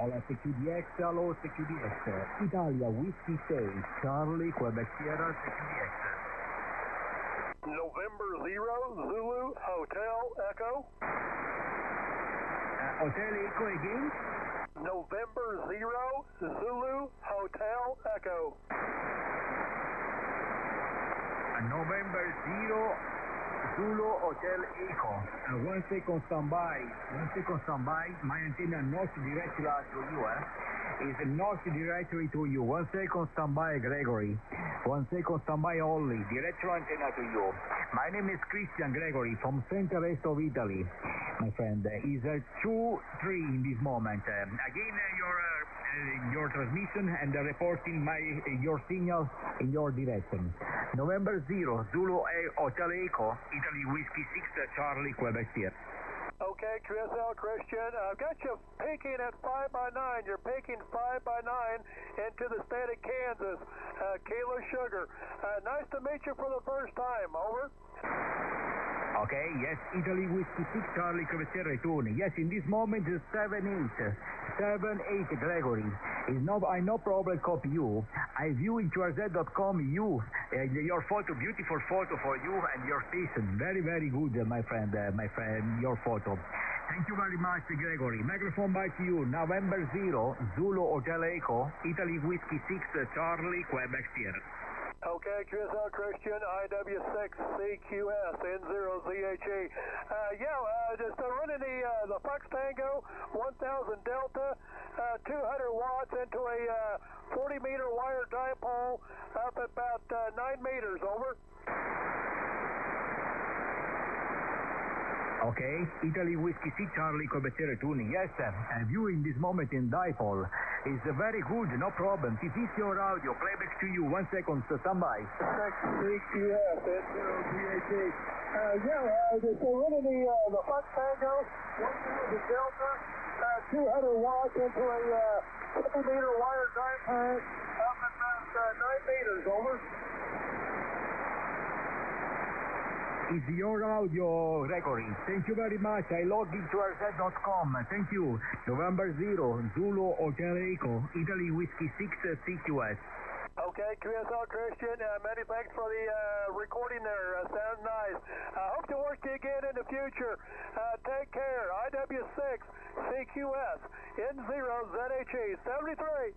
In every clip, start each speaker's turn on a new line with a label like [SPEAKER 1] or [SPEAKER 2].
[SPEAKER 1] Hola CQDX, hello CQDX. Italia Whiskey 6, Charlie, Quebec Sierra, CQDX.
[SPEAKER 2] November 0, Zulu, Hotel, Echo.
[SPEAKER 1] Hotel Echo again?
[SPEAKER 2] November 0, Zulu, Hotel, Echo.
[SPEAKER 1] November 0, Zulu, Hotel Echo. 1 second standby. 1 second standby. My antenna not directly to you, is not directly to you. 1 second standby, Gregory. 1 second standby only. Direct antenna to you. My name is Christian Gregory from center east of Italy. My friend, is 2-3 in this moment. Again, your transmission and reporting your signal in your direction. November 0, Zulu Hotel Echo, Italy Whiskey 6, Charlie, Quebec Sierra.
[SPEAKER 2] Okay, QSL Christian, I've got you peaking at 5x9. You're peaking 5x9 into the state of Kansas. Kilo Sugar. Nice to meet you for the first time. Over.
[SPEAKER 1] Okay, yes, Italy Whiskey 6, Charlie, Quebec Sierra, return. Yes, in this moment, 7-8. 7-8, Gregory. I no problem copy you. I view in QRZ.com your photo, beautiful photo for you and your station. Very, very good, my friend, your photo. Thank you very much, Gregory. Microphone back to you. November 0, Zulu Hotel Echo, Italy Whiskey 6, Charlie, Quebec Sierra.
[SPEAKER 2] Okay, QSL Christian, IW6CQS, N0ZHE. Just running the Fox Tango 1000 Delta, 200 watts into a 40-meter wire dipole up at about 9 meters, over.
[SPEAKER 1] Okay, Italy Whiskey 6, Charlie, Quebec Sierra tuning. Yes, view in this moment in dipole is very good, no problem. This is your audio, playback to you, 1 second, standby.
[SPEAKER 2] CQS, N0ZHE. Just running the Fox Tango 1000 Delta, 200 watts into a 50-meter wire dipole up at about 9 meters, over.
[SPEAKER 1] Is your audio, Gregory. Thank you very much. I logged into RZ.com. Thank you. November 0, Zulu Hotel Echo, Italy Whiskey 6, CQS.
[SPEAKER 2] Okay, QSL Christian, many thanks for the recording there. Sounds nice. I hope to work to you again in the future. Take care. IW6CQS, N0ZHE, 73.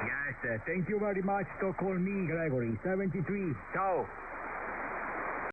[SPEAKER 1] Yes, thank you very much to call me, Gregory. 73. Ciao.